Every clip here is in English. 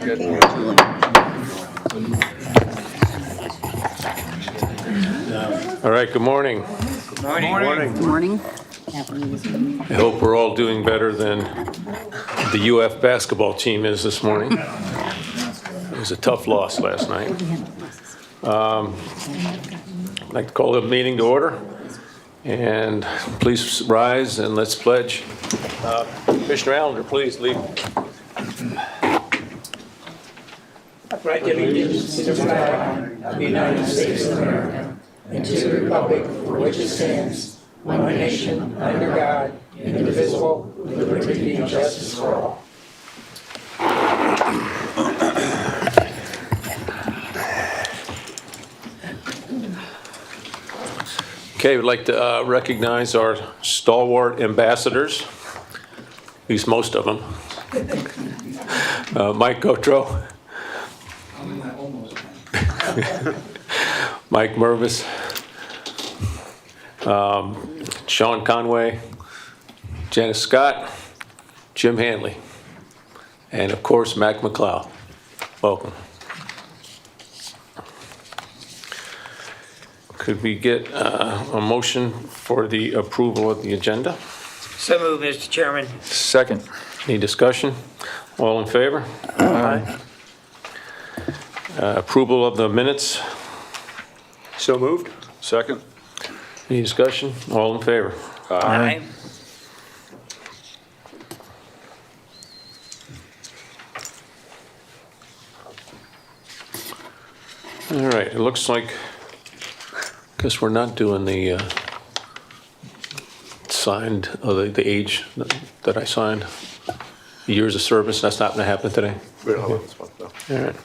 All right, good morning. Good morning. I hope we're all doing better than the UF basketball team is this morning. It was a tough loss last night. I'd like to call the meeting to order. And please rise and let's pledge. Commissioner Allender, please lead. Pledge allegiance to the flag of the United States of America and to the republic for which it stands, one nation, under God, indivisible, with liberty and justice for all. Okay, we'd like to recognize our stalwart ambassadors, at least most of them. Mike Gautreaux. Mike Mervis, Sean Conway, Janice Scott, Jim Hanley, and of course, Mac McLeod. Welcome. Could we get a motion for the approval of the agenda? So moved, Mr. Chairman. Second. Any discussion? All in favor? Aye. Approval of the minutes? So moved. Second. Any discussion? All in favor? Aye. All right, it looks like, guess we're not doing the signed, the age that I signed, years of service. That's not going to happen today. All right.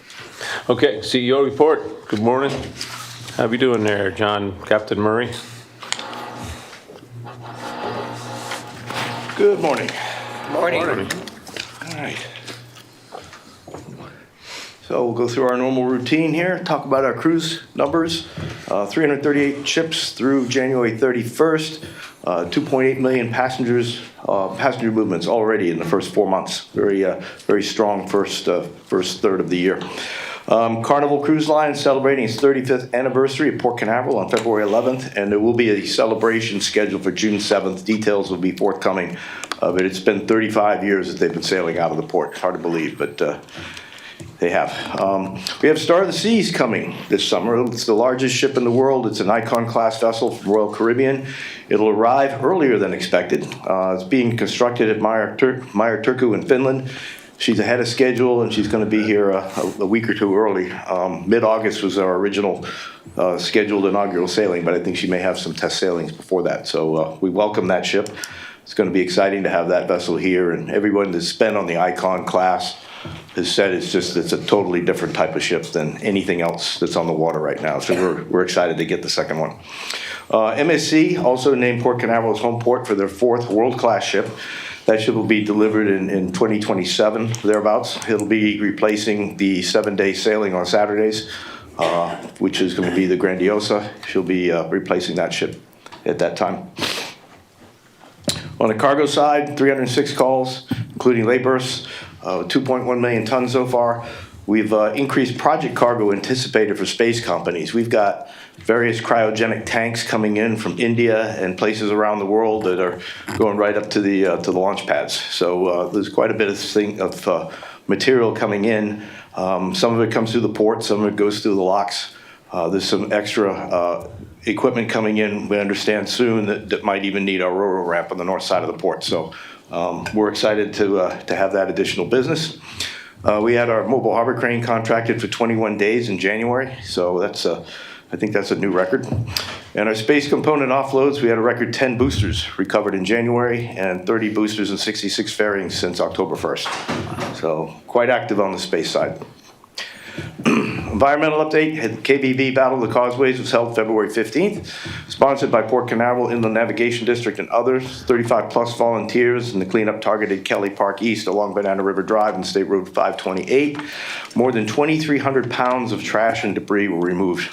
Okay, CEO report. Good morning. How you doing there, John, Captain Murray? Good morning. Morning. All right. So we'll go through our normal routine here, talk about our cruise numbers. 338 ships through January 31st, 2.8 million passengers, passenger movements already in the first 4 months. Very strong first third of the year. Carnival Cruise Line celebrating its 35th anniversary at Port Canaveral on February 11th, and there will be a celebration scheduled for June 7th. Details will be forthcoming, but it's been 35 years that they've been sailing out of the port. Hard to believe, but they have. We have Star of the Seas coming this summer. It's the largest ship in the world. It's an Icon-class vessel from Royal Caribbean. It'll arrive earlier than expected. It's being constructed at Meyer Turku in Finland. She's ahead of schedule, and she's going to be here a week or two early. Mid-August was our original scheduled inaugural sailing, but I think she may have some test sailings before that. So we welcome that ship. It's going to be exciting to have that vessel here, and everyone that's been on the Icon class has said it's a totally different type of ship than anything else that's on the water right now. So we're excited to get the second one. MSC also named Port Canaveral as home port for their 4th world-class ship. That ship will be delivered in 2027, thereabouts. It'll be replacing the 7-day sailing on Saturdays, which is going to be the Grandiosa. She'll be replacing that ship at that time. On the cargo side, 306 calls, including lay berths, 2.1 million tons so far. We've increased project cargo anticipated for space companies. We've got various cryogenic tanks coming in from India and places around the world that are going right up to the launch pads. So there's quite a bit of material coming in. Some of it comes through the port, some of it goes through the locks. There's some extra equipment coming in, we understand soon, that might even need our Ro-Ro ramp on the north side of the port. So we're excited to have that additional business. We had our mobile harbor crane contracted for 21 days in January, so I think that's a new record. And our space component offloads, we had a record 10 boosters recovered in January and 30 boosters and 66 fairings since October 1st. So quite active on the space side. Environmental update, KBB Battle of the Causeways was held February 15th, sponsored by Port Canaveral Inland Navigation District and others. 35 plus volunteers, and the cleanup targeted Kelly Park East along Banana River Drive and State Road 528. More than 2,300 pounds of trash and debris were removed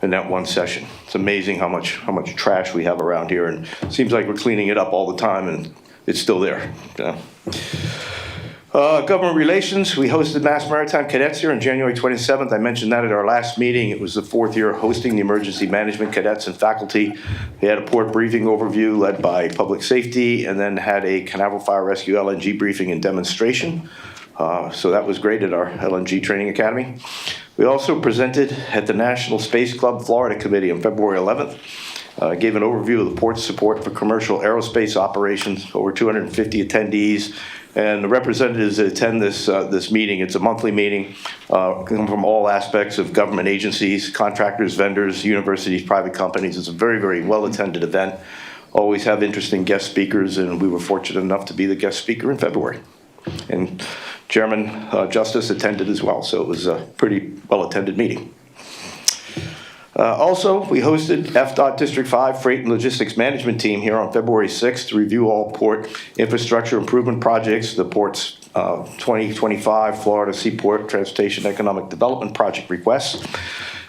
in that one session. It's amazing how much trash we have around here, and it seems like we're cleaning it up all the time, and it's still there. Government relations, we hosted Mass Maritime Cadets here on January 27th. I mentioned that at our last meeting. It was the 4th year hosting the emergency management cadets and faculty. We had a port briefing overview led by public safety, and then had a Canaveral Fire Rescue LNG briefing and demonstration. So that was great at our LNG Training Academy. We also presented at the National Space Club Florida Committee on February 11th. Gave an overview of the port's support for commercial aerospace operations, over 250 attendees. And the representatives that attend this meeting, it's a monthly meeting, come from all aspects of government agencies, contractors, vendors, universities, private companies. It's a very, very well-attended event. Always have interesting guest speakers, and we were fortunate enough to be the guest speaker in February. And Chairman Justice attended as well, so it was a pretty well-attended meeting. Also, we hosted FDOT District 5 Freight and Logistics Management Team here on February 6th to review all port infrastructure improvement projects, the port's 2025 Florida Seaport Transportation Economic Development Project requests.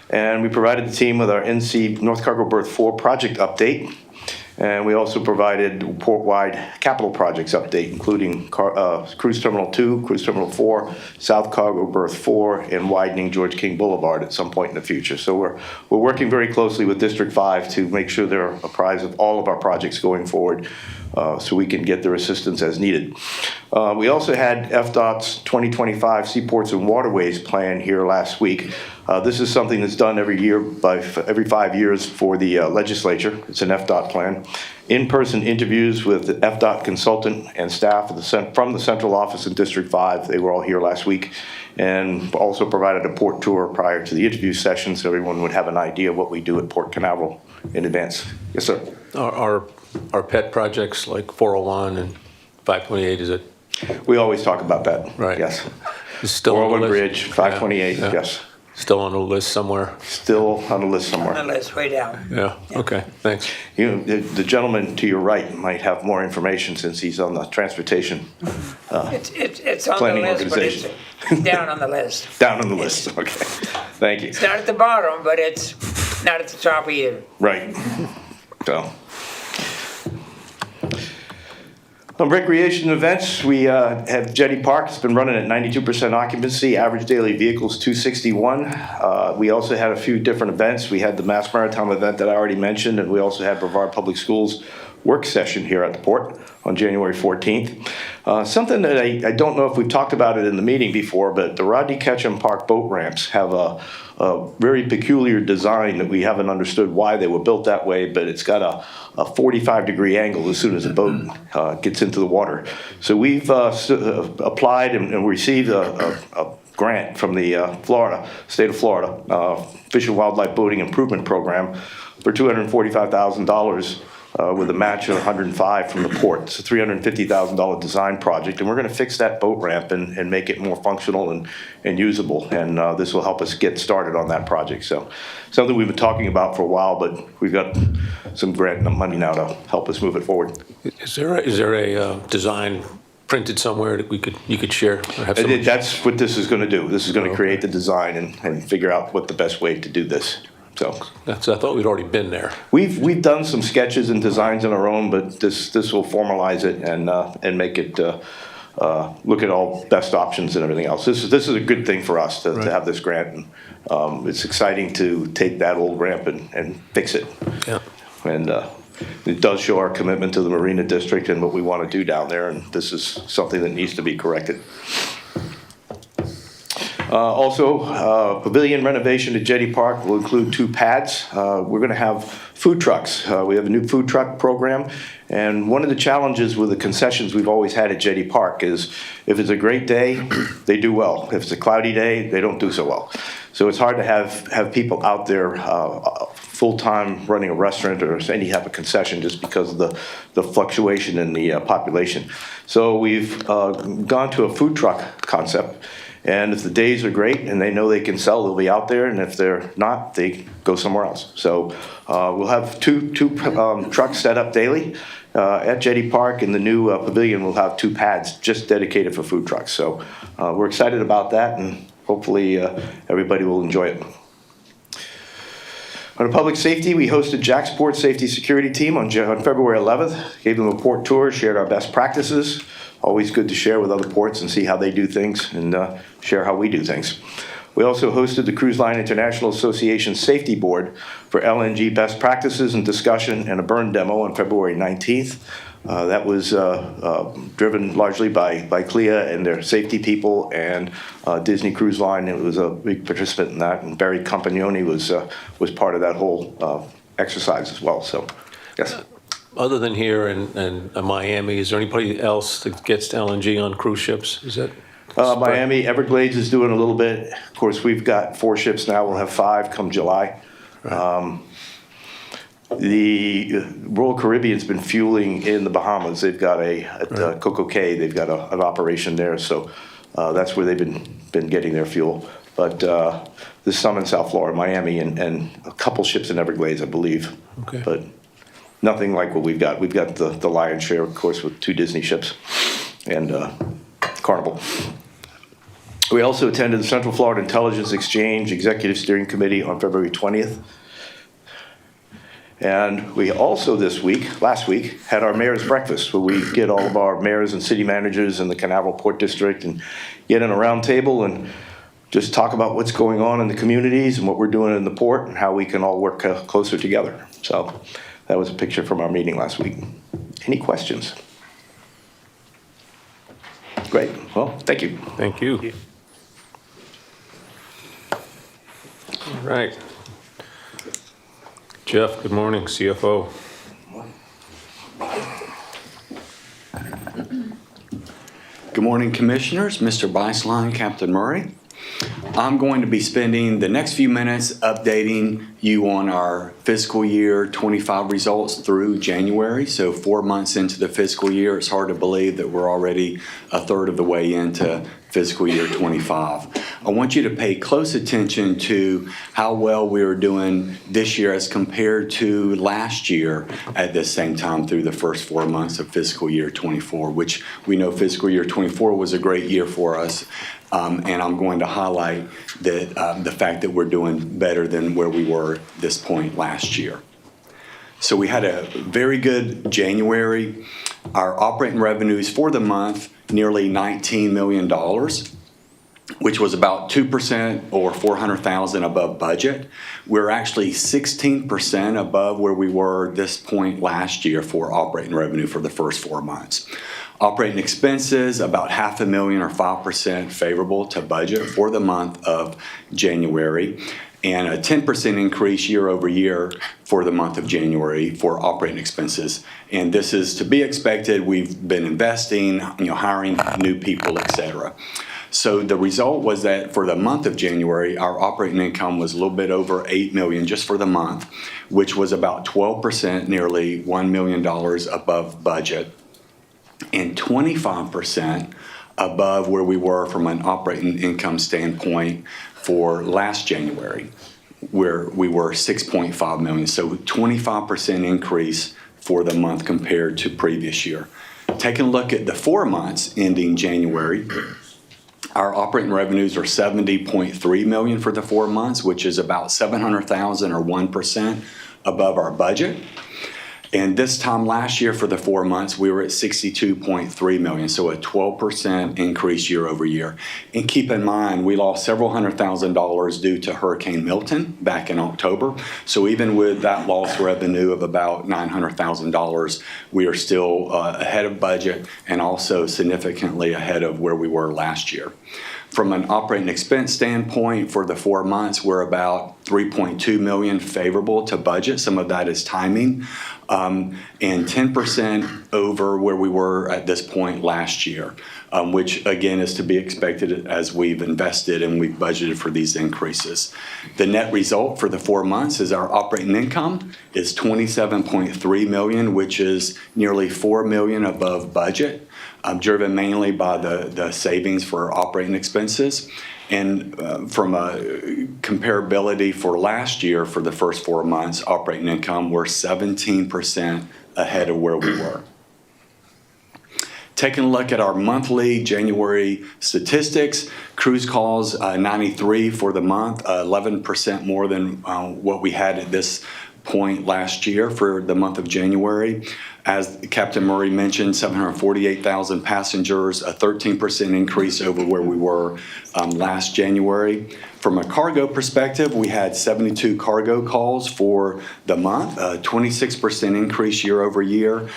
And we provided the team with our NC North Cargo Berth 4 project update. And we also provided port-wide capital projects update, including Cruise Terminal 2, Cruise Terminal 4, South Cargo Berth 4, and widening George King Boulevard at some point in the future. So we're working very closely with District 5 to make sure they're apprised of all of our projects going forward, so we can get their assistance as needed. We also had FDOT's 2025 Seaports and Waterways plan here last week. This is something that's done every year, every 5 years for the legislature. It's an FDOT plan. In-person interviews with the FDOT consultant and staff from the central office in District 5. They were all here last week, and also provided a port tour prior to the interview session so everyone would have an idea of what we do at Port Canaveral in advance. Yes, sir. Our pet projects like 401 and 528, is it? We always talk about that. Right. Yes. It's still on the 401 list? Bridge, 528, Yeah. yes. Still on the list somewhere? Still on the list On the somewhere. list, way down. Yeah, okay, thanks. You know, the gentleman to your right might have more information since he's on the transportation It's on the Planning list, but it's organization. down on the list. down on the list. Okay, thank you. It's not at the bottom, but it's not at the top either. Right. So. On recreation events, we have Jetty Park. It's been running at 92% occupancy, average daily vehicles 261. We also had a few different events. We had the Mass Maritime event that I already mentioned, and we also had Brevard Public Schools work session here at the port on January 14th. Something that I don't know if we've talked about it in the meeting before, but the Rodney Ketchum Park boat ramps have a very peculiar design that we haven't understood why they were built that way, but it's got a 45-degree angle as soon as a boat gets into the water. So we've applied and received a grant from the state of Florida, Fish and Wildlife Boating Improvement Program for $245,000 with a match of $105,000 from the port. It's a $350,000 design project, and we're going to fix that boat ramp and make it more functional and usable. And this will help us get started on that project. So something we've been talking about for a while, but we've got some grant money now to help us move it forward. Is there a design printed somewhere that you could share? Or have somebody- That's what this is going to do. This is going to create the design and figure out what the best way to do this. So I thought we'd already been there. we've done some sketches and designs on our own, but this will formalize it and make it look at all best options and everything else. This is a good thing for us to have this grant. And, it's exciting to take that old ramp and fix it. Yeah. And it does show our commitment to the Marina District and what we want to do down there. And this is something that needs to be corrected. Also, pavilion renovation at Jetty Park will include 2 pads. We're going to have food trucks. We have a new food truck program. And one of the challenges with the concessions we've always had at Jetty Park is if it's a great day, they do well. If it's a cloudy day, they don't do so well. So it's hard to have people out there full-time running a restaurant or any type of concession just because of the fluctuation in the population. So we've gone to a food truck concept. And if the days are great and they know they can sell, they'll be out there. And if they're not, they go somewhere else. So we'll have two trucks set up daily at Jetty Park. And the new pavilion will have 2 pads just dedicated for food trucks. So we're excited about that, and hopefully everybody will enjoy it. Under public safety, we hosted Jacksport Safety Security Team on February 11th, gave them a port tour, shared our best practices. Always good to share with other ports and see how they do things and share how we do things. We also hosted the Cruise Line International Association Safety Board for LNG best practices and discussion and a burn demo on February 19th. That was driven largely by CLIA and their safety people and Disney Cruise Line. It was a big participant in that, and Barry Compagnoni was part of that whole exercise as well. So, yes. Other than here and Miami, is there anybody else that gets to LNG on cruise ships? Is that? Miami, Everglades is doing a little bit. Of course, we've got 4 ships now. We'll have 5 come July. Right. The Royal Caribbean's been fueling in the Bahamas. They've got at Coco Cay, they've got an operation there. So that's where they've been getting their fuel. But there's some in South Florida, Miami, and a couple ships in Everglades, I believe. Okay. But nothing like what we've got. We've got the lion's share, of course, with 2 Disney ships and Carnival. We also attended the Central Florida Intelligence Exchange Executive Steering Committee on February 20th. And we also last week, had our mayor's breakfast where we get all of our mayors and city managers in the Canaveral Port District and get in a round table and just talk about what's going on in the communities and what we're doing in the port and how we can all work closer together. So that was a picture from our meeting last week. Any questions? Great. Well, thank you. Thank you. All right. Jeff, good morning, CFO. Good morning, Commissioners. Mr. Beislein, Captain Murray. I'm going to be spending the next few minutes updating you on our fiscal year 25 results through January. So 4 months into the fiscal year, it's hard to believe that we're already a third of the way into fiscal year 25. I want you to pay close attention to how well we are doing this year as compared to last year at the same time through the first 4 months of fiscal year 24, which we know fiscal year 24 was a great year for us. And I'm going to highlight that the fact that we're doing better than where we were this point last year. So we had a very good January. Our operating revenues for the month, nearly $19 million, which was about 2% or $400,000 above budget. We're actually 16% above where we were this point last year for operating revenue for the first 4 months. Operating expenses, about $500,000 or 5% favorable to budget for the month of January, and a 10% increase year over year for the month of January for operating expenses. And this is to be expected. We've been investing, hiring new people, et cetera. So the result was that for the month of January, our operating income was a little bit over $8 million just for the month, which was about 12%, nearly $1 million above budget, and 25% above where we were from an operating income standpoint for last January, where we were $6.5 million. So 25% increase for the month compared to previous year. Taking a look at the 4 months ending January, our operating revenues are $70.3 million for the 4 months, which is about $700,000 or 1% above our budget. And this time last year for the 4 months, we were at $62.3 million, so a 12% increase year over year. And keep in mind, we lost several $100,000 due to Hurricane Milton back in October. So even with that lost revenue of about $900,000, we are still ahead of budget and also significantly ahead of where we were last year. From an operating expense standpoint, for the 4 months, we're about $3.2 million favorable to budget. Some of that is timing, and 10% over where we were at this point last year, which again is to be expected as we've invested and we've budgeted for these increases. The net result for the 4 months is our operating income is $27.3 million, which is nearly $4 million above budget. Driven mainly by the savings for operating expenses. And from a comparability for last year, for the first 4 months, operating income, we're 17% ahead of where we were. Taking a look at our monthly January statistics, Cruise calls, 93 for the month, 11% more than what we had at this point last year for the month of January. As Captain Murray mentioned, 748,000 passengers, a 13% increase over where we were last January. From a cargo perspective, we had 72 cargo calls for the month, a 26% increase year over year.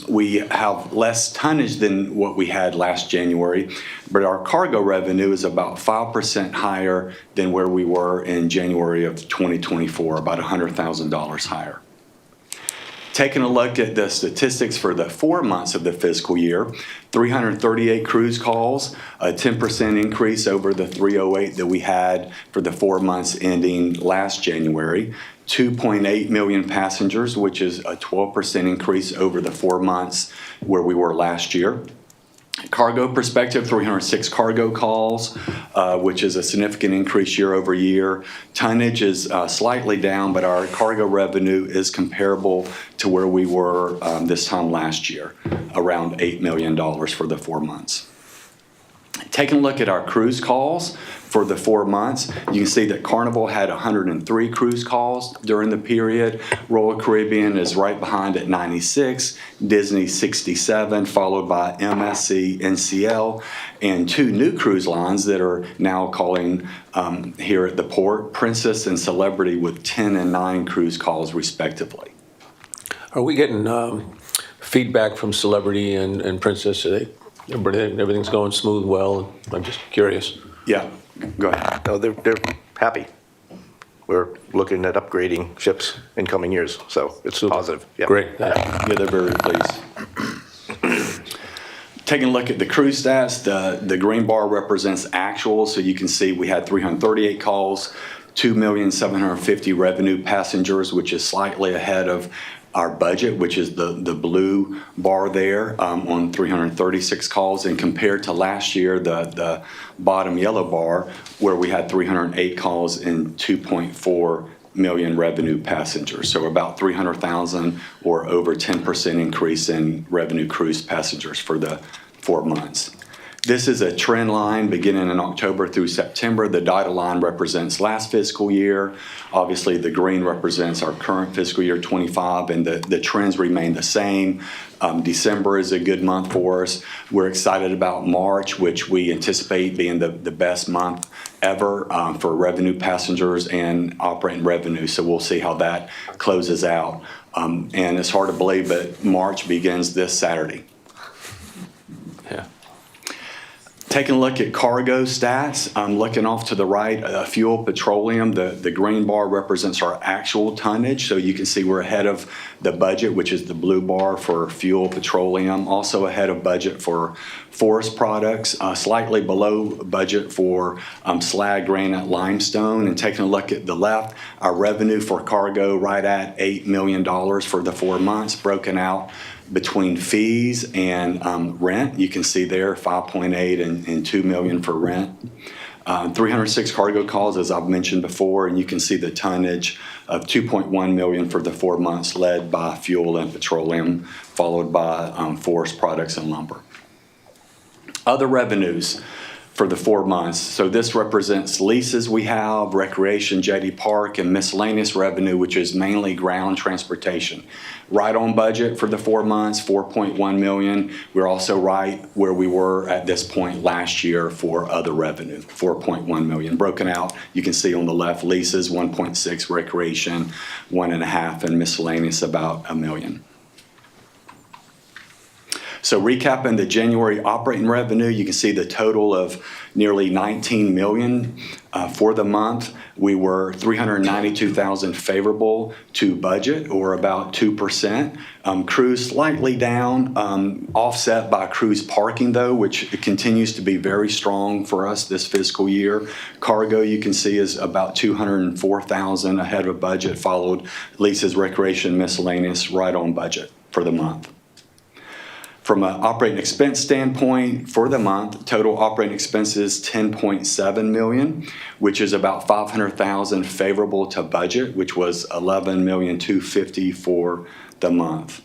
We have less tonnage than what we had last January, but our cargo revenue is about 5% higher than where we were in January of 2024, about $100,000 higher. Taking a look at the statistics for the 4 months of the fiscal year, 338 cruise calls, a 10% increase over the 308 that we had for the 4 months ending last January. 2.8 million passengers, which is a 12% increase over the 4 months where we were last year. Cargo perspective, 306 cargo calls, which is a significant increase year over year. Tonnage is slightly down, but our cargo revenue is comparable to where we were this time last year, around $8 million for the 4 months. Taking a look at our cruise calls for the 4 months, you can see that Carnival had 103 cruise calls during the period. Royal Caribbean is right behind at 96, Disney 67, followed by MSC, NCL, and 2 new cruise lines that are now calling here at the port, Princess and Celebrity, with 10 and 9 cruise calls respectively. Are we getting feedback from Celebrity and Princess? Everything's going smooth, well? I'm just curious. Yeah, go ahead. No, they're happy. We're looking at upgrading ships in coming years, so it's positive. Yeah. Great. Yeah, they're very pleased. Taking a look at the cruise stats, the green bar represents actual, so you can see we had 338 calls, 2,750,000 revenue passengers, which is slightly ahead of our budget, which is the blue bar there on 336 calls. And compared to last year, the bottom yellow bar, where we had 308 calls and 2.4 million revenue passengers. So about 300,000 or over 10% increase in revenue cruise passengers for the 4 months. This is a trend line beginning in October through September. The dotted line represents last fiscal year. Obviously, the green represents our current fiscal year 25, and the trends remain the same. December is a good month for us. We're excited about March, which we anticipate being the best month ever for revenue passengers and operating revenue. So we'll see how that closes out. And it's hard to believe, but March begins this Saturday. Yeah. Taking a look at cargo stats, looking off to the right, fuel, petroleum, the green bar represents our actual tonnage. So you can see we're ahead of the budget, which is the blue bar for fuel, petroleum, also ahead of budget for forest products, slightly below budget for slag, granite, limestone. And taking a look at the left, our revenue for cargo right at $8 million for the 4 months, broken out between fees and rent. You can see there 5.8 and 2 million for rent. 306 cargo calls, as I've mentioned before, and you can see the tonnage of 2.1 million for the 4 months, led by fuel and petroleum, followed by forest products and lumber. Other revenues for the 4 months. So this represents leases we have, recreation, jetty park, and miscellaneous revenue, which is mainly ground transportation. Right on budget for the 4 months, 4.1 million. We're also right where we were at this point last year for other revenue, 4.1 million. Broken out, you can see on the left, leases 1.6, recreation 1.5, and miscellaneous about $1 million. So recapping the January operating revenue, you can see the total of nearly 19 million for the month. We were 392,000 favorable to budget, or about 2%. Cruise slightly down, offset by cruise parking though, which continues to be very strong for us this fiscal year. Cargo, you can see, is about 204,000 ahead of budget, followed leases, recreation, miscellaneous right on budget for the month. From an operating expense standpoint, for the month, total operating expenses 10.7 million, which is about 500,000 favorable to budget, which was 11,250,000 for the month.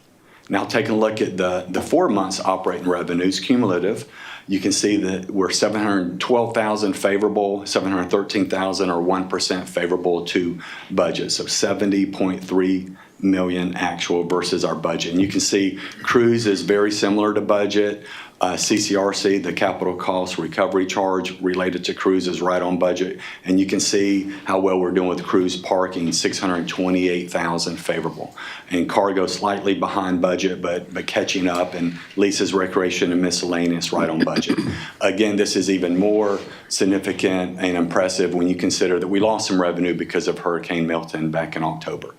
Now taking a look at the 4 months operating revenues cumulative, You can see that we're 712,000 favorable, 713,000 or 1% favorable to budget. So 70.3 million actual versus our budget. And you can see cruise is very similar to budget. CCRC, the capital cost recovery charge related to cruise, is right on budget. And you can see how well we're doing with cruise parking, 628,000 favorable. And cargo slightly behind budget, but catching up, and leases, recreation, and miscellaneous right on budget. Again, this is even more significant and impressive when you consider that we lost some revenue because of Hurricane Milton back in October.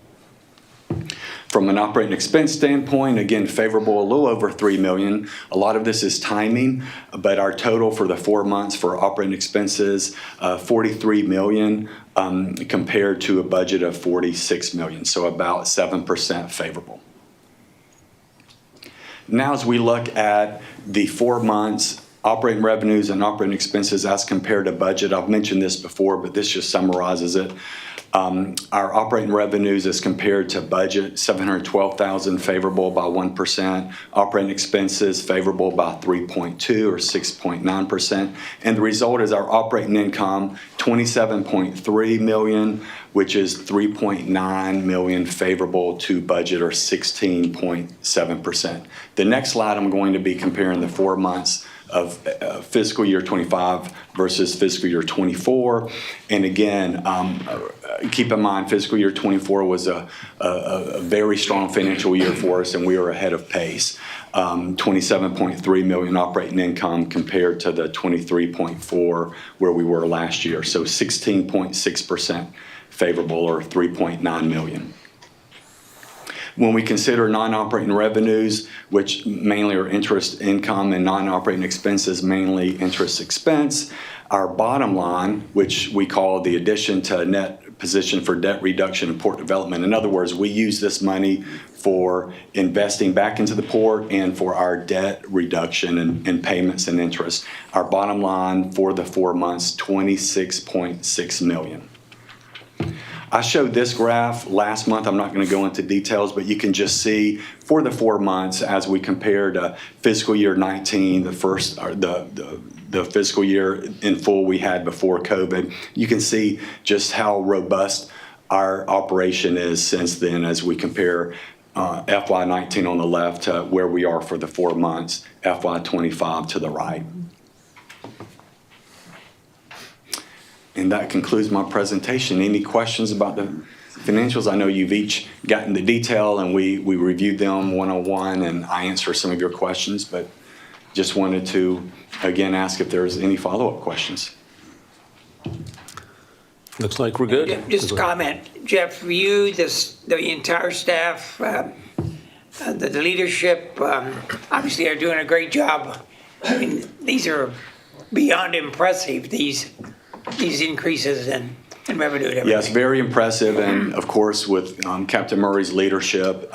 From an operating expense standpoint, again, favorable, a little over 3 million. A lot of this is timing, but our total for the 4 months for operating expenses, 43 million compared to a budget of 46 million, so about 7% favorable. Now, as we look at the 4 months operating revenues and operating expenses as compared to budget, I've mentioned this before, but this just summarizes it. Our operating revenues as compared to budget, 712,000 favorable by 1%. Operating expenses favorable by 3.2 or 6.9%. And the result is our operating income, 27.3 million, which is 3.9 million favorable to budget, or 16.7%. The next slide, I'm going to be comparing the 4 months of fiscal year 25 versus fiscal year 24. And again, keep in mind, fiscal year 24 was a very strong financial year for us, and we were ahead of pace. 27.3 million operating income compared to the 23.4 where we were last year. So 16.6% favorable, or 3.9 million. When we consider non-operating revenues, which mainly are interest income, and non-operating expenses, mainly interest expense, our bottom line, which we call the addition to net position for debt reduction and port development. In other words, we use this money for investing back into the port and for our debt reduction and payments and interest. Our bottom line for the 4 months, 26.6 million. I showed this graph last month. I'm not going to go into details, but you can just see for the 4 months as we compare to fiscal year 19, the fiscal year in full we had before COVID. You can see just how robust our operation is since then as we compare FY19 on the left to where we are for the 4 months, FY25 to the right. And that concludes my presentation. Any questions about the financials? I know you've each gotten the detail, and we reviewed them one-on-one, and I answered some of your questions, but just wanted to, again, ask if there's any follow-up questions. Looks like we're good. Just a comment, Jeff, for you, the entire staff, the leadership, obviously are doing a great job. I mean, these are beyond impressive, these increases in revenue and everything. Yes, very impressive. And of course, with Captain Murray's leadership,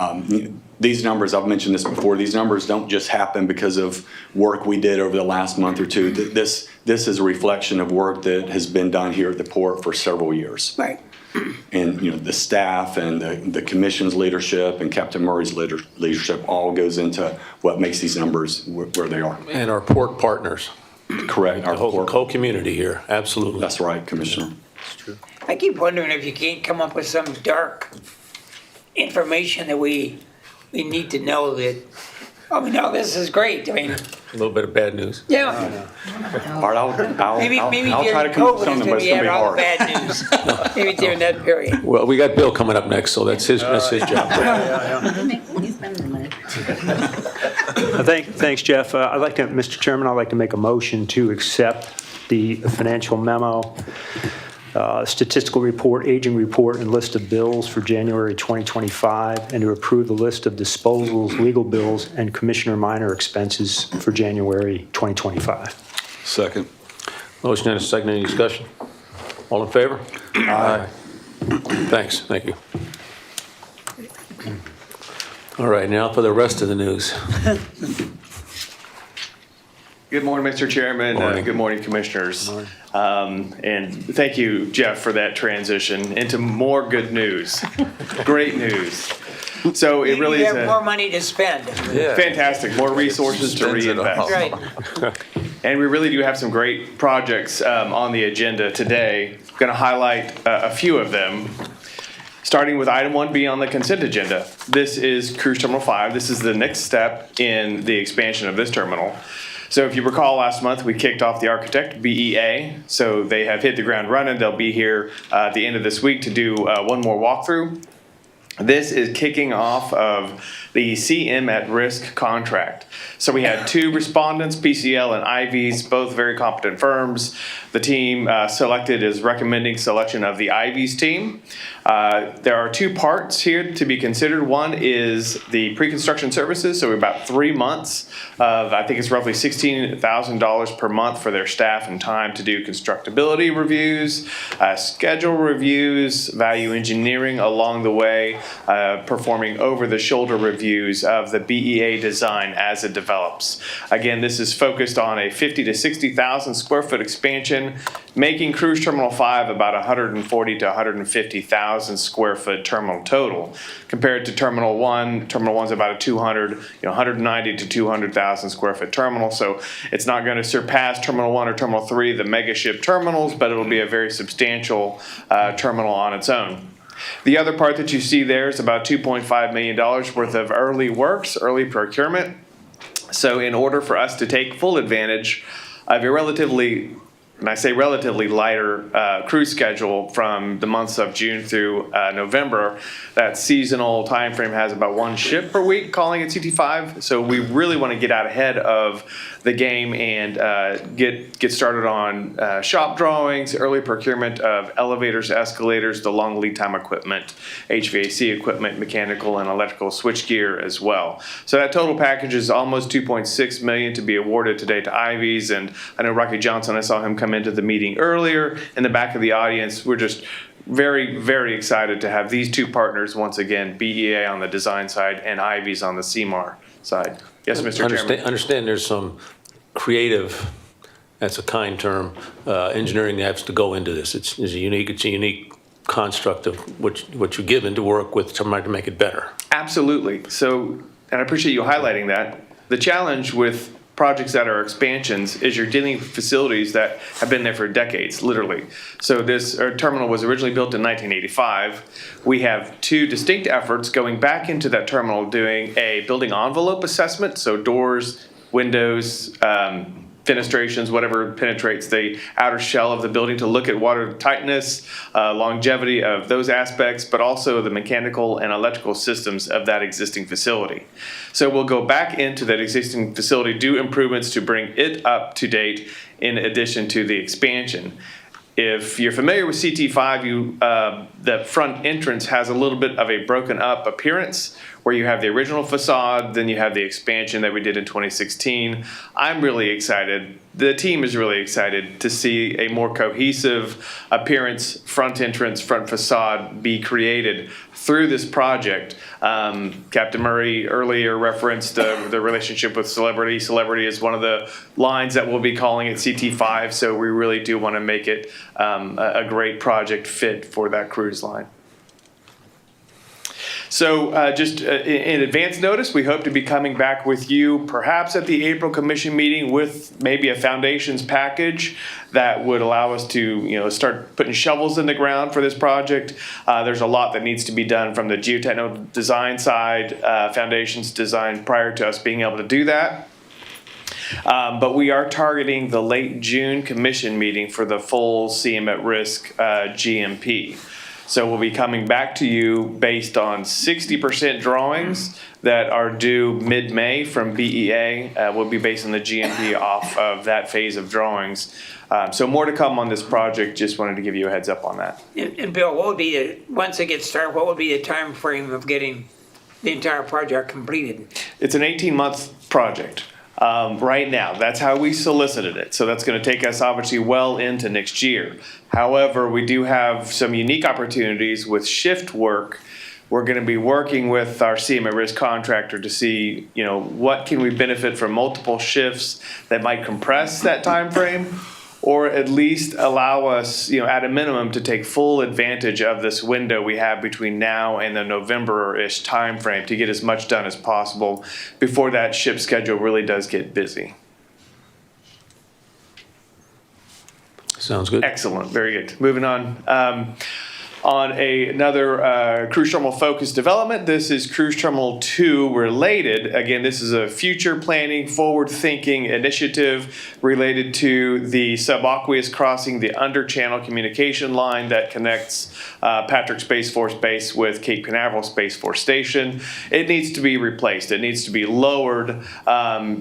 these numbers, I've mentioned this before, these numbers don't just happen because of work we did over the last month or two. This is a reflection of work that has been done here at the port for several years. Right. And the staff and the commission's leadership and Captain Murray's leadership all goes into what makes these numbers where they are. And our port partners. Correct. The whole community here, absolutely. That's right, Commissioner. I keep wondering if you can't come up with some dark information that we need to know that, oh, no, this is great. I mean, A little bit of bad news. yeah. All right, I'll Maybe try to during come up with COVID something, is but when it's we going to had be all the hard. bad news. Maybe during that period. Well, we got Bill coming up next, so that's his job. He's been in a minute. Thanks, Jeff. Mr. Chairman, I'd like to make a motion to accept the financial memo, statistical report, aging report, and list of bills for January 2025, and to approve the list of disposals, legal bills, and commissioner minor expenses for January 2025. Second. Motion and a second, any discussion? All in favor? Aye. Thanks, thank you. All right, now for the rest of the news. Good morning, Mr. Chairman. Morning. Good morning, Commissioners. And thank you, Jeff, for that transition into more good news. Great news. So it really You is have more money to spend. fantastic. More resources to reinvest. Right. And we really do have some great projects on the agenda today. I'm going to highlight a few of them. Starting with item 1B on the consent agenda. This is Cruise Terminal 5. This is the next step in the expansion of this terminal. So if you recall, last month we kicked off the architect, BEA. So they have hit the ground running. They'll be here at the end of this week to do one more walkthrough. This is kicking off of the CM at Risk contract. So we had 2 respondents, PCL and Ivies, both very competent firms. The team selected is recommending selection of the Ivies team. There are 2 parts here to be considered. One is the pre-construction services, so about 3 months of, I think it's roughly $16,000 per month for their staff and time to do constructability reviews, schedule reviews, value engineering along the way, performing over-the-shoulder reviews of the BEA design as it develops. Again, this is focused on a 50 to 60,000 square foot expansion, making Cruise Terminal 5 about 140 to 150,000 square foot terminal total. Compared to Terminal 1, Terminal 1 is about a 190 to 200,000 square foot terminal. So it's not going to surpass Terminal 1 or Terminal 3, the mega ship terminals, but it'll be a very substantial terminal on its own. The other part that you see there is about $2.5 million worth of early works, early procurement. So in order for us to take full advantage of a relatively, and I say relatively lighter cruise schedule from the months of June through November, that seasonal time frame has about 1 ship per week calling it CT5. So we really want to get out ahead of the game and get started on shop drawings, early procurement of elevators, escalators, the long lead time equipment, HVAC equipment, mechanical and electrical switchgear as well. So that total package is almost $2.6 million to be awarded today to Ivies. And I know Rocky Johnson, I saw him come into the meeting earlier in the back of the audience. We're just very, very excited to have these 2 partners once again, BEA on the design side and Ivies on the CMAR side. Yes, Mr. Chairman. Understand there's some creative, that's a kind term, engineering that has to go into this. It's a unique construct of what you're given to work with to make it better. Absolutely. So, and I appreciate you highlighting that. The challenge with projects that are expansions is you're dealing with facilities that have been there for decades, literally. So this terminal was originally built in 1985. We have 2 distinct efforts going back into that terminal doing a building envelope assessment, so doors, windows, fenestrations, whatever penetrates the outer shell of the building to look at water tightness, longevity of those aspects, but also the mechanical and electrical systems of that existing facility. So we'll go back into that existing facility, do improvements to bring it up to date in addition to the expansion. If you're familiar with CT5, the front entrance has a little bit of a broken up appearance where you have the original facade, then you have the expansion that we did in 2016. I'm really excited. The team is really excited to see a more cohesive appearance, front entrance, front facade be created through this project. Captain Murray earlier referenced the relationship with Celebrity. Celebrity is one of the lines that we'll be calling it CT5, so we really do want to make it a great project fit for that cruise line. So just in advance notice, we hope to be coming back with you perhaps at the April Commission meeting with maybe a foundations package that would allow us to start putting shovels in the ground for this project. There's a lot that needs to be done from the geotechnical design side, foundations design prior to us being able to do that. But we are targeting the late June Commission meeting for the full CM at Risk GMP. So we'll be coming back to you based on 60% drawings that are due mid-May from BEA. We'll be basing the GMP off of that phase of drawings. So more to come on this project. Just wanted to give you a heads up on that. And Bill, what would be once it gets started, what would be the time frame of getting the entire project completed? It's an 18-month project. Right now, that's how we solicited it. So that's going to take us obviously well into next year. However, we do have some unique opportunities with shift work. We're going to be working with our CM at Risk contractor to see, what can we benefit from multiple shifts that might compress that time frame, or at least allow us, at a minimum, to take full advantage of this window we have between now and the November-ish time frame to get as much done as possible before that ship schedule really does get busy. Sounds good. Excellent, very good. Moving on. Another cruise terminal focused development. This is Cruise Terminal 2 related. Again, this is a future planning, forward thinking initiative related to the subaqueous crossing, the under channel communication line that connects Patrick Space Force Base with Cape Canaveral Space Force Station. It needs to be replaced. It needs to be lowered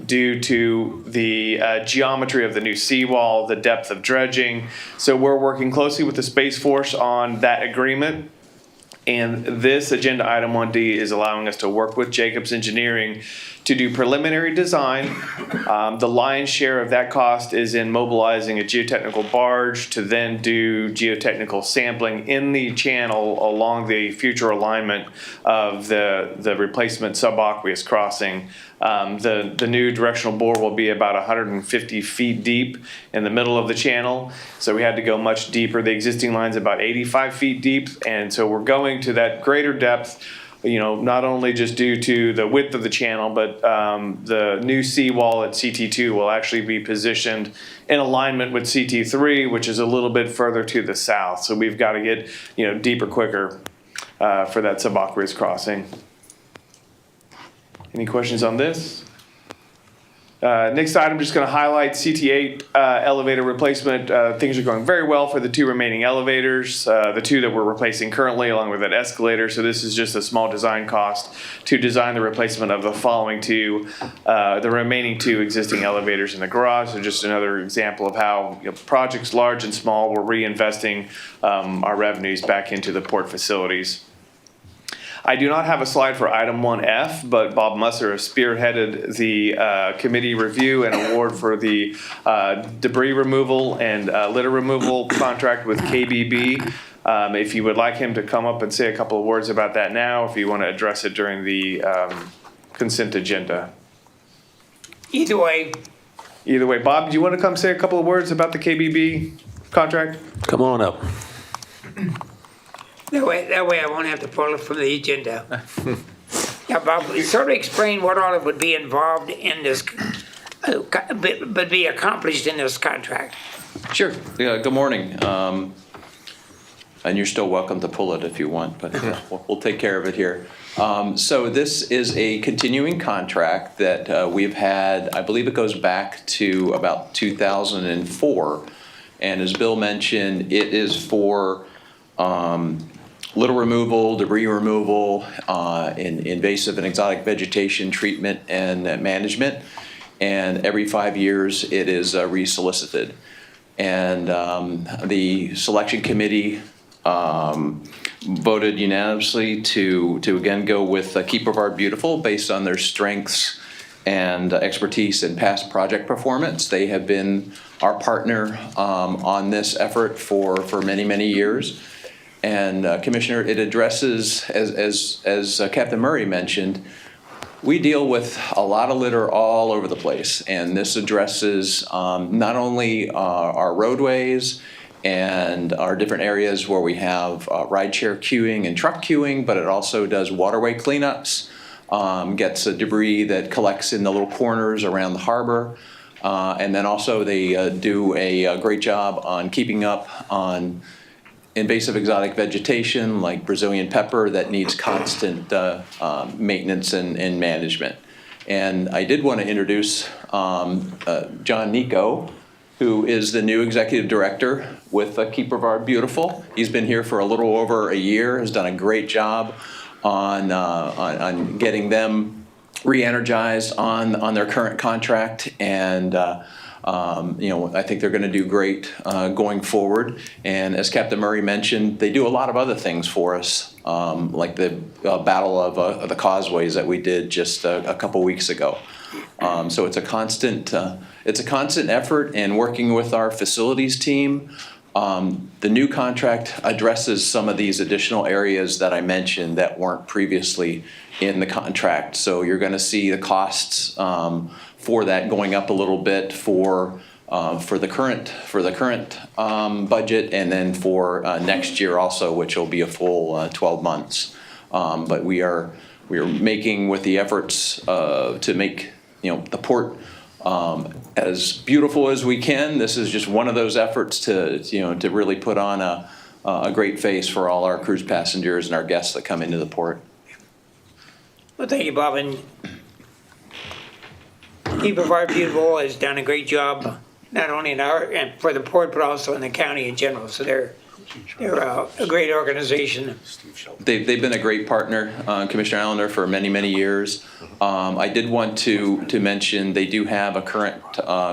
due to the geometry of the new seawall, the depth of dredging. So we're working closely with the Space Force on that agreement. And this agenda item 1D is allowing us to work with Jacobs Engineering to do preliminary design. The lion's share of that cost is in mobilizing a geotechnical barge to then do geotechnical sampling in the channel along the future alignment of the replacement subaqueous crossing. The new directional bore will be about 150 feet deep in the middle of the channel. So we had to go much deeper. The existing line's about 85 feet deep. And so we're going to that greater depth, not only just due to the width of the channel, but the new seawall at CT2 will actually be positioned in alignment with CT3, which is a little bit further to the south. So we've got to get, deeper quicker for that subaqueous crossing. Any questions on this? Next item, just going to highlight CT8 elevator replacement. Things are going very well for the two remaining elevators, the two that we're replacing currently, along with that escalator. So this is just a small design cost to design the replacement of the following two, the remaining two existing elevators in the garage. So just another example of how projects large and small, we're reinvesting our revenues back into the port facilities. I do not have a slide for item 1F, but Bob Musser has spearheaded the committee review and award for the debris removal and litter removal contract with KBB. If you would like him to come up and say a couple of words about that now, if you want to address it during the consent agenda. Either way, Bob, do you want to come say a couple of words about the KBB contract? Come on up. that way I won't have to pull it from the agenda. Now, Bob, sort of explain what all would be involved in this, but be accomplished in this contract. Sure. Yeah, good morning. And you're still welcome to pull it if you want, but we'll take care of it here. So this is a continuing contract that we've had, I believe it goes back to about 2004. And as Bill mentioned, it is for litter removal, debris removal, invasive and exotic vegetation treatment and management. And every 5 years it is resolicited. And the selection committee voted unanimously to again go with Keep Brevard Beautiful based on their strengths and expertise in past project performance. They have been our partner on this effort for many, many years. And Commissioner, it addresses, as Captain Murray mentioned, we deal with a lot of litter all over the place. And this addresses not only our roadways and our different areas where we have rideshare queuing and truck queuing, but it also does waterway cleanups, gets debris that collects in the little corners around the harbor. And then also they do a great job on keeping up on invasive exotic vegetation like Brazilian pepper that needs constant maintenance and management. And I did want to introduce John Nico, who is the new executive director with Keep Brevard Beautiful. He's been here for a little over a year, has done a great job on getting them re-energized on their current contract, and I think they're going to do great going forward. And as Captain Murray mentioned, they do a lot of other things for us, like the Battle of the Causeways that we did just a couple weeks ago. So it's a constant effort, and working with our facilities team. The new contract addresses some of these additional areas that I mentioned that weren't previously in the contract. So you're going to see the costs for that going up a little bit for the current budget, and then for next year also, which will be a full 12 months. But we are making with the efforts to make the port as beautiful as we can. This is just one of those efforts to really put on a great face for all our cruise passengers and our guests that come into the port. Well, thank you, Bob, and Keep of Our Beautiful has done a great job, not only and for the port, but also in the county in general. So they're a great organization. They've been a great partner, Commissioner Allender, for many, many years. I did want to mention they do have a current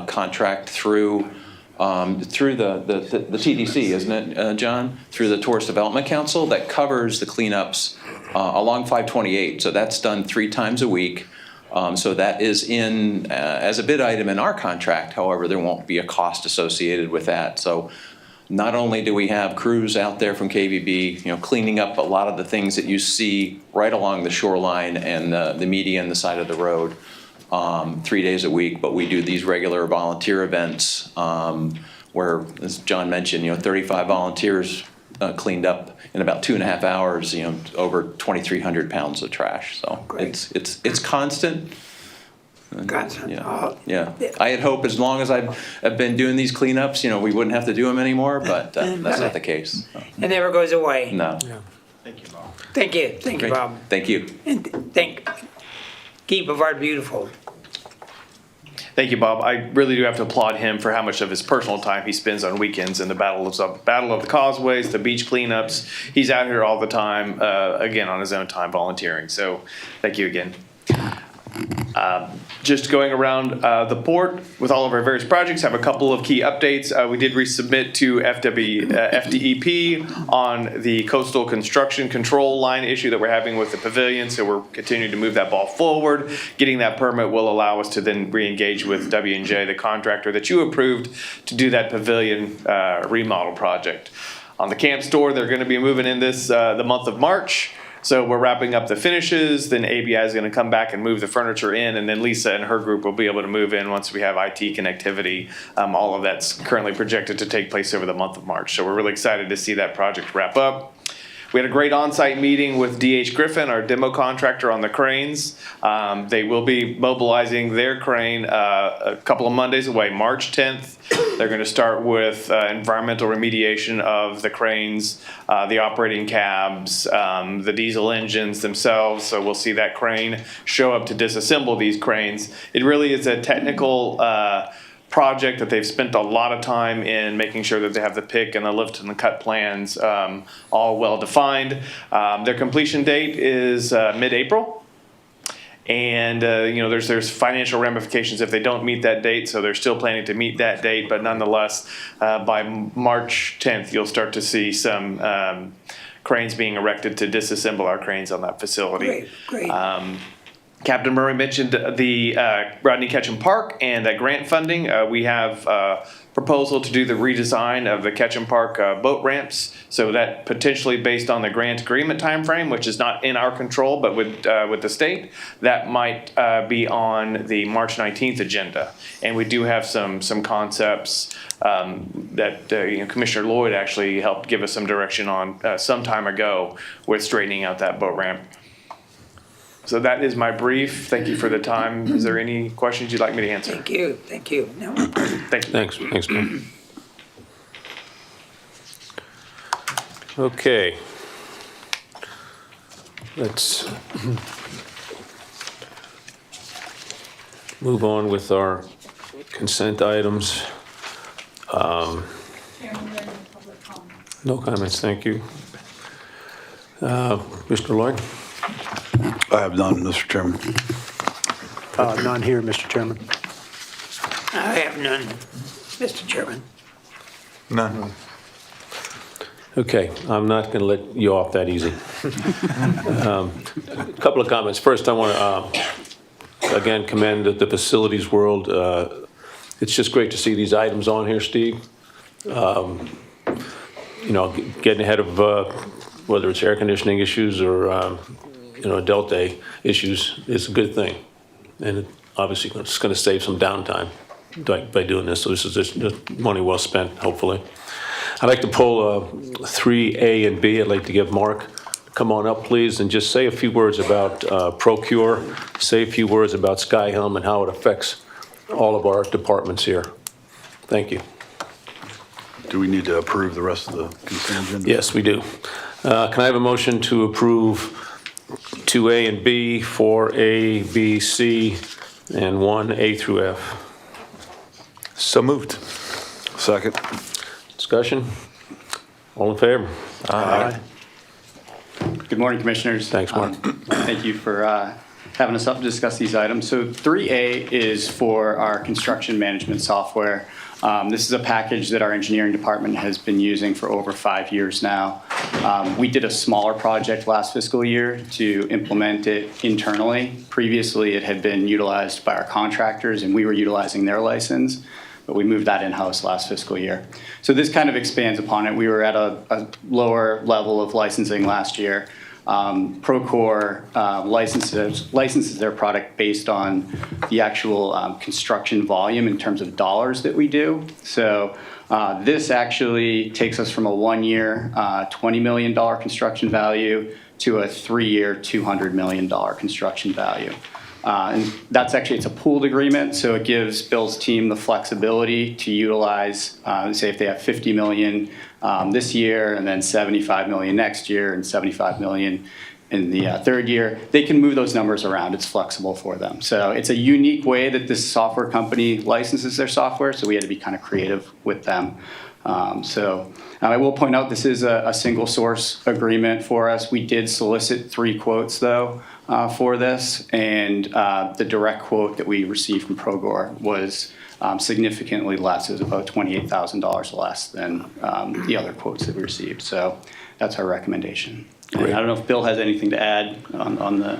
contract through the TDC, isn't it, John? Through the Tourist Development Council that covers the cleanups along 528. So that's done 3 times a week. So that is in as a bid item in our contract. However, there won't be a cost associated with that. So not only do we have crews out there from KVB, cleaning up a lot of the things that you see right along the shoreline and the median, the side of the road, 3 days a week, but we do these regular volunteer events where, as John mentioned, 35 volunteers cleaned up in about 2.5 hours, over 2,300 pounds of trash. So it's constant. Constant. Yeah. I had hoped as long as I've been doing these cleanups, we wouldn't have to do them anymore, but that's not the case. So. It never goes away. No. Thank you, Bob. Thank you, Great. Bob. Thank you. And Keep of Our Beautiful. Thank you, Bob. I really do have to applaud him for how much of his personal time he spends on weekends in the Battle of the Causeways, the beach cleanups. He's out here all the time, again, on his own time volunteering. So thank you again. Just going around the port with all of our various projects, have a couple of key updates. We did resubmit to FDEP on the coastal construction control line issue that we're having with the pavilion. So we're continuing to move that ball forward. Getting that permit will allow us to then re-engage with W&J, the contractor that you approved, to do that pavilion remodel project. On the camp store, they're going to be moving in the month of March. So we're wrapping up the finishes, then ABI is going to come back and move the furniture in, and then Lisa and her group will be able to move in once we have IT connectivity. All of that's currently projected to take place over the month of March. So we're really excited to see that project wrap up. We had a great on-site meeting with DH Griffin, our demo contractor on the cranes. They will be mobilizing their crane a couple of Mondays away, March 10th. They're going to start with environmental remediation of the cranes, the operating cabs, the diesel engines themselves. So we'll see that crane show up to disassemble these cranes. It really is a technical project that they've spent a lot of time in making sure that they have the pick and the lift and the cut plans all well defined. Their completion date is mid-April. And there's financial ramifications if they don't meet that date, so they're still planning to meet that date. But nonetheless, by March 10th, you'll start to see some cranes being erected to disassemble our cranes on that facility. Great. Captain Murray mentioned the Rodney Ketchum Park and grant funding. We have a proposal to do the redesign of the Ketchum Park boat ramps. So that potentially based on the grant agreement timeframe, which is not in our control, but with the state, that might be on the March 19th agenda. And we do have some concepts that Commissioner Lloyd actually helped give us some direction on some time ago with straightening out that boat ramp. So that is my brief. Thank you for the time. Is there any questions you'd like me to answer? Thank you. No. Thank you. Thanks, Bill. Okay. Let's move on with our consent items. No comments, thank you. Mr. Lloyd? I have none, Mr. Chairman. None here, Mr. Chairman. I have none, Mr. Chairman. None. Okay, I'm not going to let you off that easy. A couple of comments. First, I want to, again, commend the Facilities World. It's just great to see these items on here, Steve. Getting ahead of whether it's air conditioning issues or adult day issues is a good thing. And obviously it's going to save some downtime by doing this. So this is just money well spent, hopefully. I'd like to pull 3A and B. I'd like to give Mark, come on up, please, and just say a few words about Procure, say a few words about Skyhelm and how it affects all of our departments here. Thank you. Do we need to approve the rest of the consent agenda? Yes, we do. Can I have a motion to approve 2A and B, 4A, B, C, and 1A through F? So moved. Second. Discussion? All in favor? Aye. Good morning, Commissioners. Thanks, Mark. Thank you for having us up to discuss these items. So 3A is for our construction management software. This is a package that our engineering department has been using for over 5 years now. We did a smaller project last fiscal year to implement it internally. Previously, it had been utilized by our contractors, and we were utilizing their license, but we moved that in-house last fiscal year. So this kind of expands upon it. We were at a lower level of licensing last year. Procore licenses their product based on the actual construction volume in terms of dollars that we do. So this actually takes us from a 1-year $20 million construction value to a 3-year $200 million construction value. And that's actually, it's a pooled agreement, so it gives Bill's team the flexibility to utilize, say if they have 50 million this year, and then 75 million next year, and 75 million in the third year, they can move those numbers around. It's flexible for them. So it's a unique way that this software company licenses their software, so we had to be kind of creative with them. I will point out this is a single source agreement for us. We did solicit 3 quotes though for this, and the direct quote that we received from Procore was significantly less. It was about $28,000 less than the other quotes that we received. So that's our recommendation. And I don't know if Bill has anything to add on the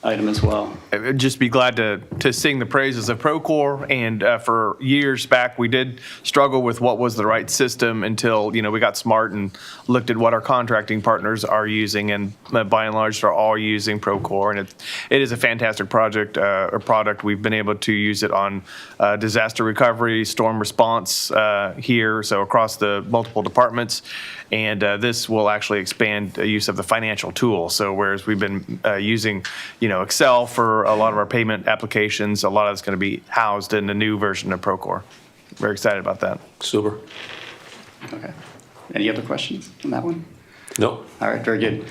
item as well. I'd just be glad to sing the praises of Procore. And for years back, we did struggle with what was the right system until, we got smart and looked at what our contracting partners are using. And by and large, they're all using Procore. And it is a fantastic project or product. We've been able to use it on disaster recovery, storm response here, so across the multiple departments. And this will actually expand the use of the financial tool. So whereas we've been using, Excel for a lot of our payment applications, a lot of it's going to be housed in the new version of Procore. Very excited about that. Super. Okay. Any other questions on that one? No? All right, very good.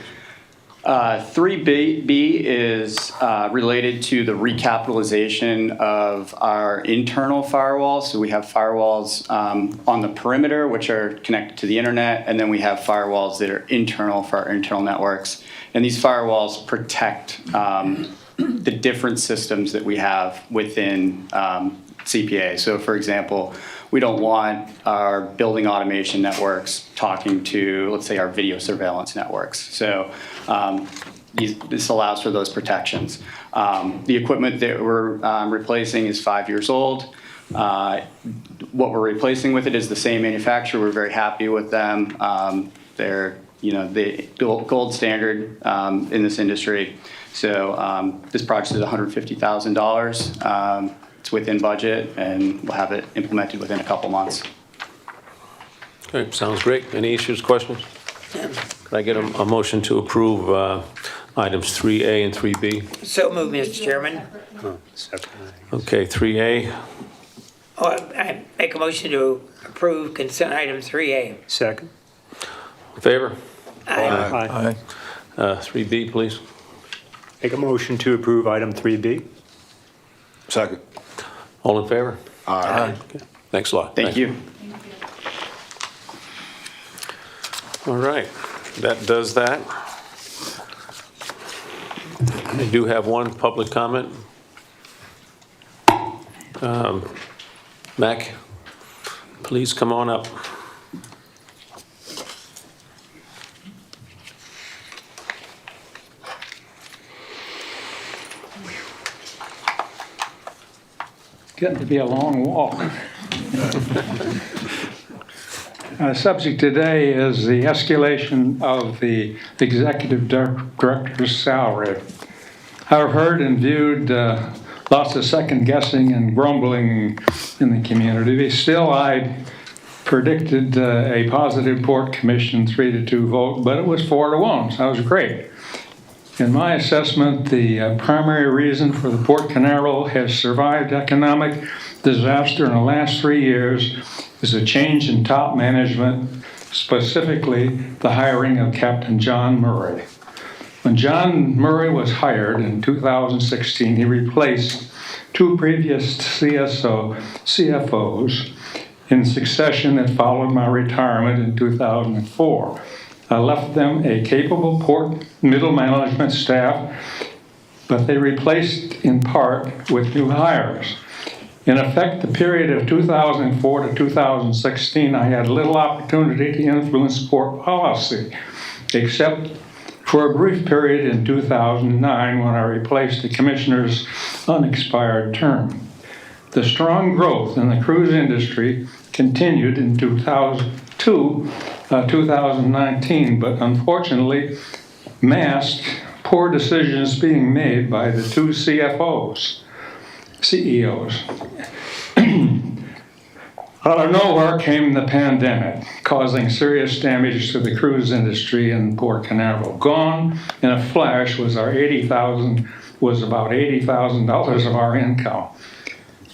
3B is related to the recapitalization of our internal firewalls. So we have firewalls on the perimeter, which are connected to the internet, and then we have firewalls that are internal for our internal networks. And these firewalls protect the different systems that we have within CPA. So for example, we don't want our building automation networks talking to, let's say, our video surveillance networks. So this allows for those protections. The equipment that we're replacing is 5 years old. What we're replacing with it is the same manufacturer. We're very happy with them. They're the gold standard in this industry. So this project is $150,000. It's within budget, and we'll have it implemented within a couple months. Okay, sounds great. Any issues, questions? Can I get a motion to approve items 3A and 3B? So moved, Mr. Chairman. Second. Okay, 3A. I make a motion to approve consent item 3A. Second. In favor? Aye. 3B, please. Make a motion to approve item 3B. Second. All in favor? Aye. Okay. Thanks a lot. Thank you. All right, that does that. I do have one public comment. Mac, please come on up. Getting to be a long walk. Subject today is the escalation of the executive director's salary. I've heard and viewed lots of second guessing and grumbling in the community. Still, I predicted a positive Port Commission 3-2 vote, but it was 4-1, so that was great. In my assessment, the primary reason for the Port Canaveral has survived economic disaster in the last 3 years is a change in top management, specifically the hiring of Captain John Murray. When John Murray was hired in 2016, he replaced 2 previous CFOs in succession that followed my retirement in 2004. I left them a capable port middle management staff, but they replaced in part with new hires. In effect, the period of 2004 to 2016, I had little opportunity to influence port policy, except for a brief period in 2009 when I replaced the commissioner's unexpired term. The strong growth in the cruise industry continued in 2019, but unfortunately masked poor decisions being made by the 2 CEOs. Out of nowhere came the pandemic, causing serious damage to the cruise industry in Port Canaveral. Gone in a flash was about $80,000 of our income.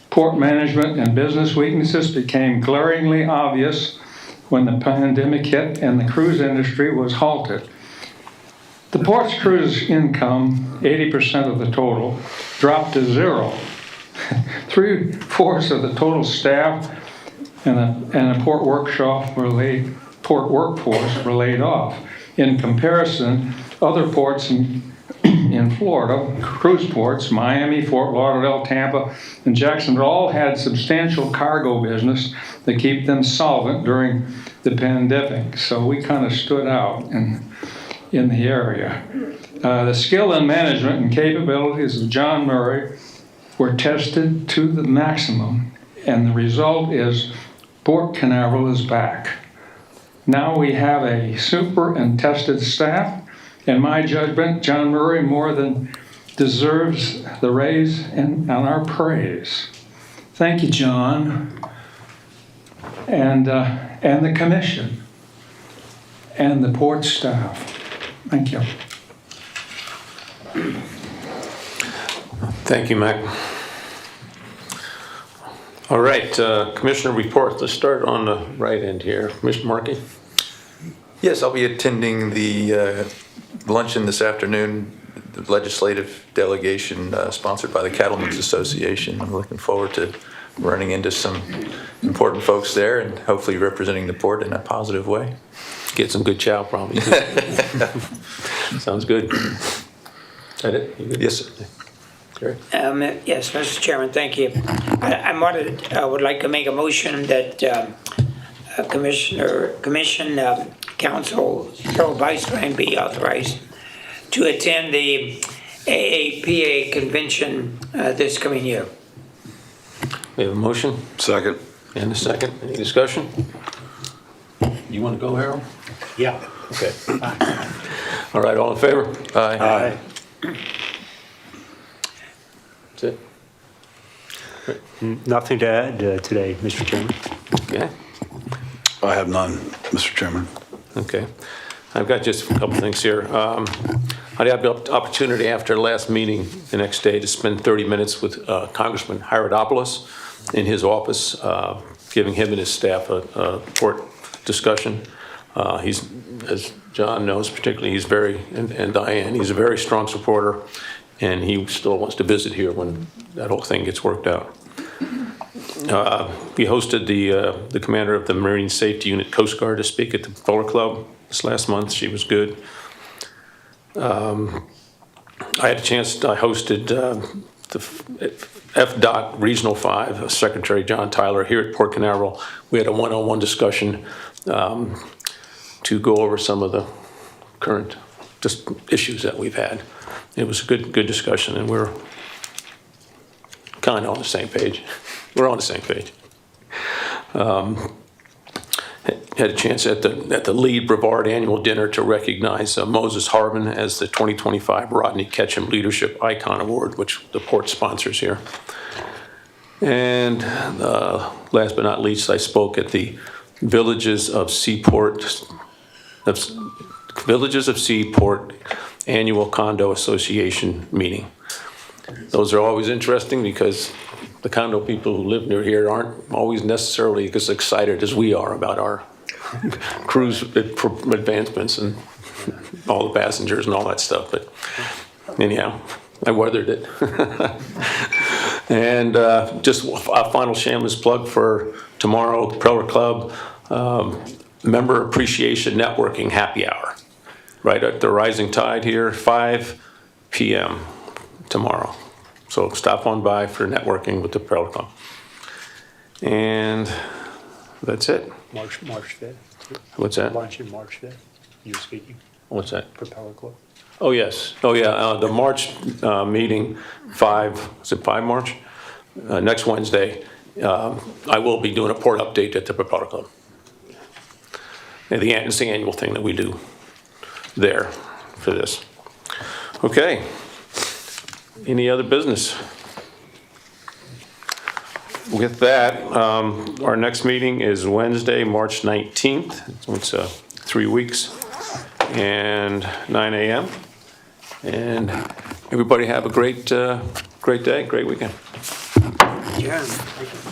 Port management and business weaknesses became glaringly obvious when the pandemic hit and the cruise industry was halted. The port's cruise income, 80% of the total, dropped to zero. 3/4 of the total staff and a port workforce were laid off. In comparison, other ports in Florida, cruise ports, Miami, Fort Lauderdale, Tampa, and Jacksonville all had substantial cargo business to keep them solvent during the pandemic. So we kind of stood out in the area. The skill and management and capabilities of John Murray were tested to the maximum, and the result is Port Canaveral is back. Now we have a super and tested staff. In my judgment, John Murray more than deserves the raise and our praise. Thank you, John, and the commission, and the port staff. Thank you. Thank you, Mac. All right, Commissioner reports. Let's start on the right end here. Commissioner Markey? Yes, I'll be attending the luncheon this afternoon, the legislative delegation sponsored by the Cattlemen's Association. I'm looking forward to running into some important folks there and hopefully representing the port in a positive way. Get some good chow, probably. Sounds good. Is that it? You good? Yes, sir. Gary? Yes, Mr. Chairman, thank you. I would like to make a motion that Commission Council Harold Weisslein be authorized to attend the AAPA convention this coming year. We have a motion Second. and a second. Any discussion? You want to go, Harold? Yeah. Okay. All right, all in favor? Aye. That's it? Nothing to add today, Mr. Chairman. Okay. I have none, Mr. Chairman. Okay. I've got just a couple things here. I had the opportunity after the last meeting the next day to spend 30 minutes with Congressman Hierodopoulos in his office, giving him and his staff a port discussion. He's, as John knows particularly, he's and Diane, he's a very strong supporter, and he still wants to visit here when that whole thing gets worked out. We hosted the commander of the Marine Safety Unit Coast Guard to speak at the Fuller Club this last month. She was good. I had a chance, I hosted the FDOT Regional 5, Secretary John Tyler here at Port Canaveral. We had a one-on-one discussion to go over some of the current just issues that we've had. It was a good discussion, and we're kind of on the same page. We're on the same page. Had a chance at the Lead Brevard Annual Dinner to recognize Moses Harbin as the 2025 Rodney Ketchum Leadership Icon Award, which the port sponsors here. And last but not least, I spoke at the Villages of Seaport Annual Condo Association meeting. Those are always interesting because the condo people who live near here aren't always necessarily as excited as we are about our cruise advancements and all the passengers and all that stuff. But anyhow, I weathered it. And just a final shameless plug for tomorrow, the Propeller Club Member Appreciation Networking Happy Hour, right at the Rising Tide here, 5 p.m. tomorrow. So stop on by for networking with the Propeller Club. And that's it. March 5th. What's that? Lunch in March 5th. You're speaking. What's that? Propeller Club. Oh, yes. Oh, yeah. The March meeting, is it 5 March? Next Wednesday, I will be doing a port update at the Propeller Club. And it's the annual thing that we do there for this. Okay. Any other business? With that, our next meeting is Wednesday, March 19th. It's 3 weeks, and 9 a.m. And everybody have a great day, great weekend. Adjourn.